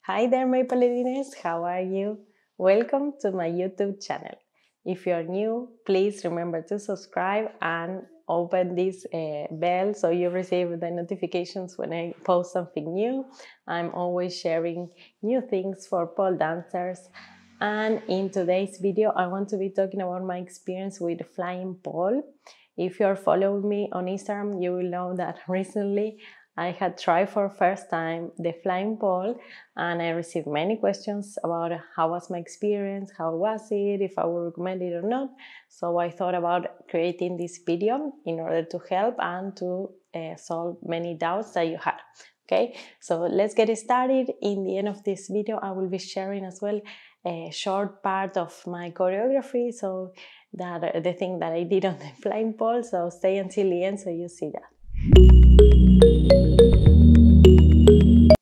Hi there, my ballerines, how are you? Welcome to my YouTube channel. If you're new, please remember to subscribe and open this bell so you receive the notifications when I post something new. I'm always sharing new things for pole dancers. And in today's video, I want to be talking about my experience with flying pole. If you're following me on Instagram, you will know that recently I had tried for first time the flying pole, and I received many questions about how was my experience, how was it, if I would recommend it or not. So I thought about creating this video in order to help and to solve many doubts that you had. Okay, so let's get started. In the end of this video, I will be sharing as well a short part of my choreography, so that the thing that I did on the flying pole. So stay until the end so you see that.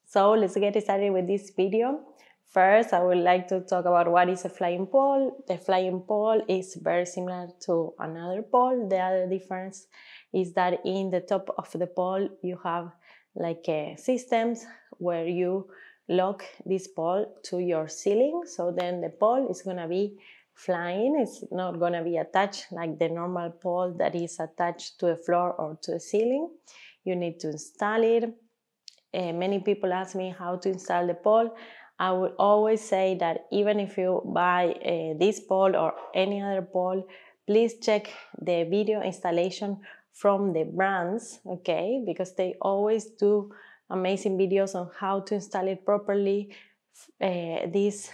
So let's get started with this video. First, I would like to talk about what is a flying pole. The flying pole is very similar to another pole. The other difference is that in the top of the pole you have like systems where you lock this pole to your ceiling. So then the pole is gonna be flying. It's not gonna be attached like the normal pole that is attached to a floor or to a ceiling. You need to install it. Many people ask me how to install the pole. I would always say that even if you buy this pole or any other pole, please check the video installation from the brands, okay? Because they always do amazing videos on how to install it properly. This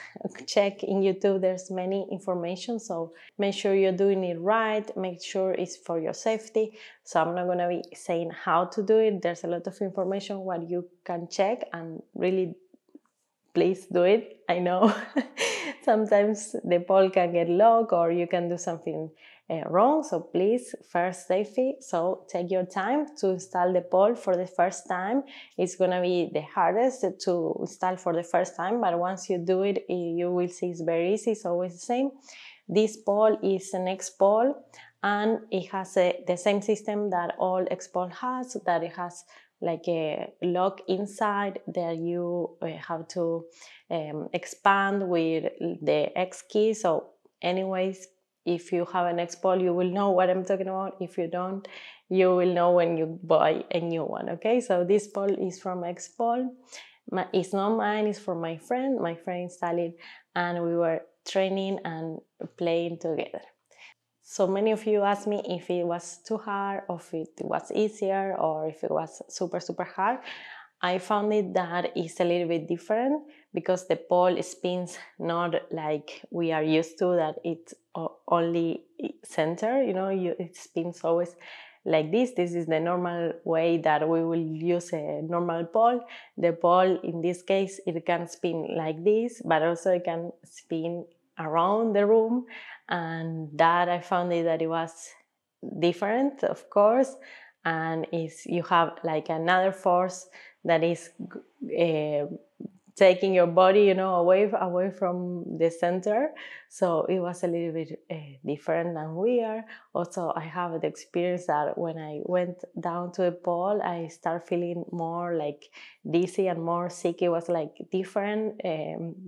check in YouTube, there's many information, so make sure you're doing it right, make sure it's for your safety. So I'm not going to be saying how to do it. There's a lot of information what you can check, and really please do it. I know sometimes the pole can get locked or you can do something wrong, so please, first safety. So take your time to install the pole for the first time. It's gonna be the hardest to install for the first time, but once you do it, you will see it's very easy. It's always the same. This pole is an Xpole, and it has the same system that all Xpole has, that it has like a lock inside that you have to expand with the X key. So anyways, if you have an Xpole, you will know what I'm talking about. If you don't, you will know when you buy a new one. Okay, so this pole is from Xpole. It's not mine, it's for my friend. My friend installed it and we were training and playing together. So many of you asked me if it was too hard, or if it was easier, or if it was super hard. I found it that it's a little bit different because the pole spins not like we are used to, that it's only center, it spins always like this. This is the normal way that we will use a normal pole. The pole in this case, it can spin like this, but also it can spin around the room, and that I found that it was different, of course, and is you have like another force that is taking your body, away from the center. So it was a little bit different and weird. Also, I have the experience that when I went down to the pole, I started feeling more like dizzy and more sick. It was like different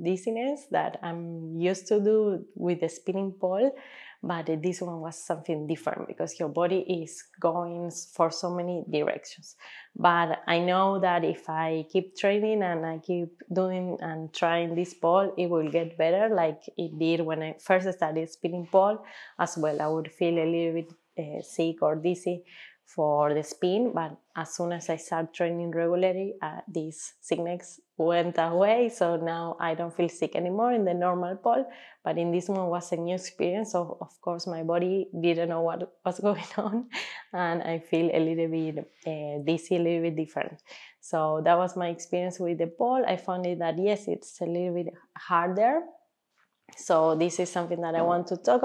dizziness that I'm used to do with the spinning pole. But this one was something different because your body is going for so many directions. But I know that if I keep training and I keep doing and trying this pole, it will get better like it did when I first started spinning pole as well. I would feel a little bit sick or dizzy for the spin, but as soon as I start training regularly, this sickness went away. So now I don't feel sick anymore in the normal pole, but in this one was a new experience. So of course my body didn't know what was going on, and I feel a little bit dizzy, a little bit different. So that was my experience with the pole. I found it that yes, it's a little bit harder. So this is something that I want to talk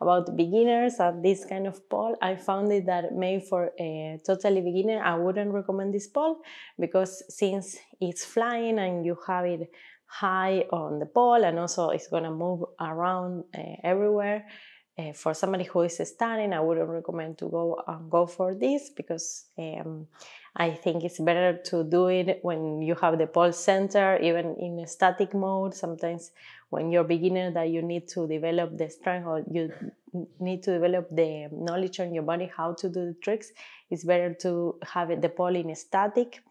about beginners at this kind of pole. I found it that maybe for a totally beginner, I wouldn't recommend this pole, because since it's flying and you have it high on the pole, and also it's gonna move around everywhere. For somebody who is starting, I wouldn't recommend to go for this, because I think it's better to do it when you have the pole center, even in a static mode. Sometimes when you're beginner that you need to develop the strength, or you need to develop the knowledge on your body how to do the tricks, it's better to have the pole in static.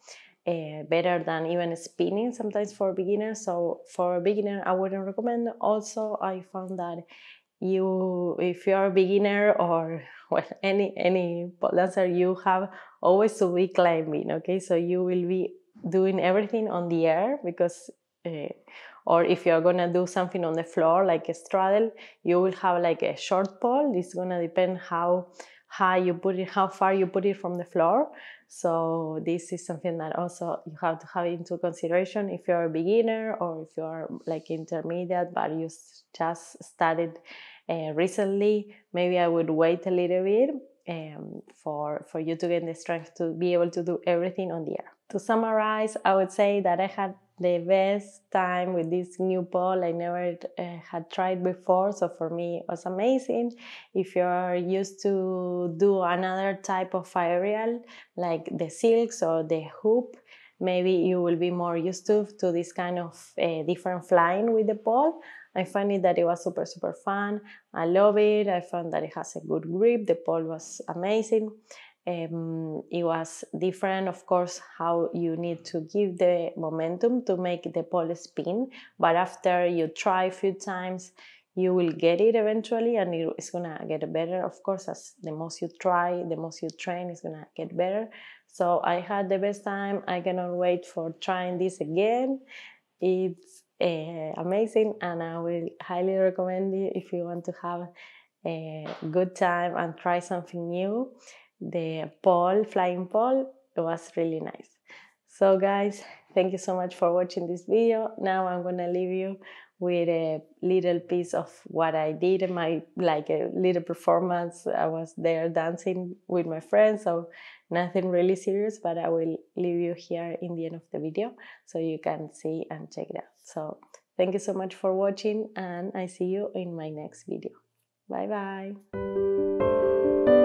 Better than even spinning sometimes for beginners. So for a beginner I wouldn't recommend. Also, I found that if you're a beginner, or well, any pole dancer, you have always to be climbing, okay? So you will be doing everything on the air, because or if you're gonna do something on the floor like a straddle, you will have like a short pole. It's gonna depend how high you put it, how far you put it from the floor. So this is something that also you have to have into consideration if you're a beginner, or if you're like intermediate but you just started recently. Maybe I would wait a little bit for you to get the strength to be able to do everything on the air. To summarize, I would say that I had the best time with this new pole. I never had tried before, so for me it was amazing. If you're used to do another type of aerial like the silks or the hoop, maybe you will be more used to this kind of different flying with the pole. I find it that it was super fun. I love it. I found that it has a good grip. The pole was amazing. It was different, of course, how you need to give the momentum to make the pole spin, but after you try a few times you will get it eventually, and it's gonna get better. Of course, as the most you try, the most you train, it's gonna get better. So I had the best time. I cannot wait for trying this again. It's amazing, and I will highly recommend it if you want to have a good time and try something new. The pole, flying pole, it was really nice. So guys, thank you so much for watching this video. Now I'm gonna leave you with a little piece of what I did in my, like a little performance. I was there dancing with my friends, so nothing really serious, but I will leave you here in the end of the video so you can see and check it out. So thank you so much for watching, and I see you in my next video. Bye bye.